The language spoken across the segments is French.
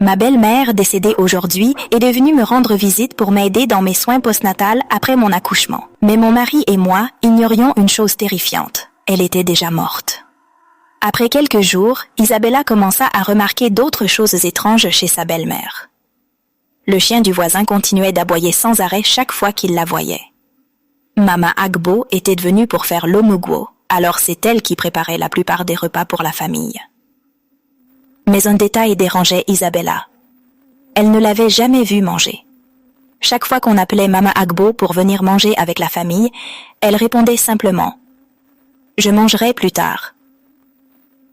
Ma belle-mère, décédée aujourd'hui, est devenue me rendre visite pour m'aider dans mes soins postnatals après mon accouchement. Mais mon mari et moi ignorions une chose terrifiante. Elle était déjà morte. Après quelques jours, Isabella commença à remarquer d'autres choses étranges chez sa belle-mère. Le chien du voisin continuait d'aboyer sans arrêt chaque fois qu'il la voyait. Mama Agbo était venue pour faire l'omugwo, alors c'est elle qui préparait la plupart des repas pour la famille. Mais un détail dérangeait Isabella. Elle ne l'avait jamais vue manger. Chaque fois qu'on appelait Mama Agbo pour venir manger avec la famille, elle répondait simplement « Je mangerai plus tard ».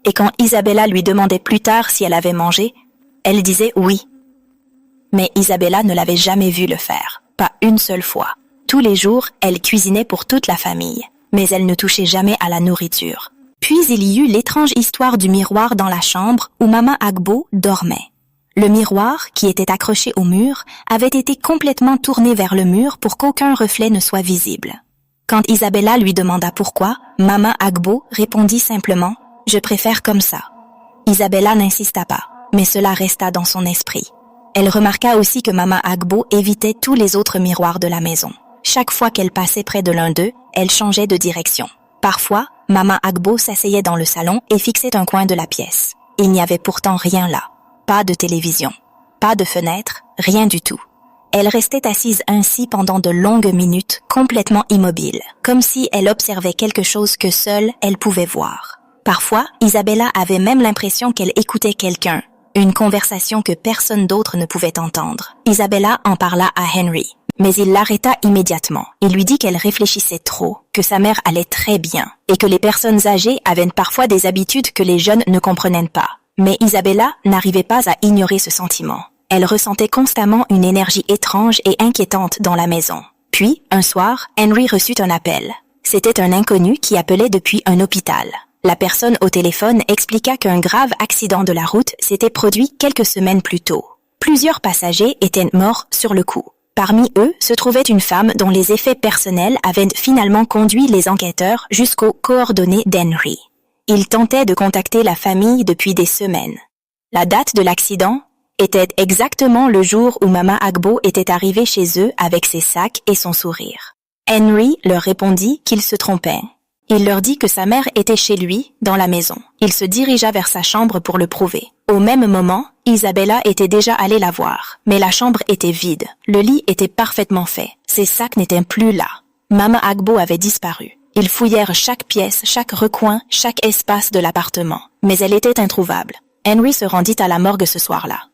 Et quand Isabella lui demandait plus tard si elle avait mangé, elle disait oui. Mais Isabella ne l'avait jamais vue le faire, pas une seule fois. Tous les jours, elle cuisinait pour toute la famille, mais elle ne touchait jamais à la nourriture. Puis il y eut l'étrange histoire du miroir dans la chambre où Mama Agbo dormait. Le miroir, qui était accroché au mur, avait été complètement tourné vers le mur pour qu'aucun reflet ne soit visible. Quand Isabella lui demanda pourquoi, Mama Agbo répondit simplement « Je préfère comme ça ». Isabella n'insista pas, mais cela resta dans son esprit. Elle remarqua aussi que Mama Agbo évitait tous les autres miroirs de la maison. Chaque fois qu'elle passait près de l'un d'eux, elle changeait de direction. Parfois, Mama Agbo s'asseyait dans le salon et fixait un coin de la pièce. Il n'y avait pourtant rien là. Pas de télévision, pas de fenêtre, rien du tout. Elle restait assise ainsi pendant de longues minutes, complètement immobile, comme si elle observait quelque chose que seule elle pouvait voir. Parfois, Isabella avait même l'impression qu'elle écoutait quelqu'un, une conversation que personne d'autre ne pouvait entendre. Isabella en parla à Henry, mais il l'arrêta immédiatement et lui dit qu'elle réfléchissait trop, que sa mère allait très bien et que les personnes âgées avaient parfois des habitudes que les jeunes ne comprenaient pas. Mais Isabella n'arrivait pas à ignorer ce sentiment. Elle ressentait constamment une énergie étrange et inquiétante dans la maison. Puis, un soir, Henry reçut un appel. C'était un inconnu qui appelait depuis un hôpital. La personne au téléphone expliqua qu'un grave accident de la route s'était produit quelques semaines plus tôt. Plusieurs passagers étaient morts sur le coup. Parmi eux se trouvait une femme dont les effets personnels avaient finalement conduit les enquêteurs jusqu'aux coordonnées d'Henry. Ils tentaient de contacter la famille depuis des semaines. La date de l'accident était exactement le jour où Mama Agbo était arrivée chez eux avec ses sacs et son sourire. Henry leur répondit qu'il se trompait. Il leur dit que sa mère était chez lui, dans la maison. Il se dirigea vers sa chambre pour le prouver. Au même moment, Isabella était déjà allée la voir, mais la chambre était vide. Le lit était parfaitement fait. Ses sacs n'étaient plus là. Mama Agbo avait disparu. Ils fouillèrent chaque pièce, chaque recoin, chaque espace de l'appartement, mais elle était introuvable. Henry se rendit à la morgue ce soir-là.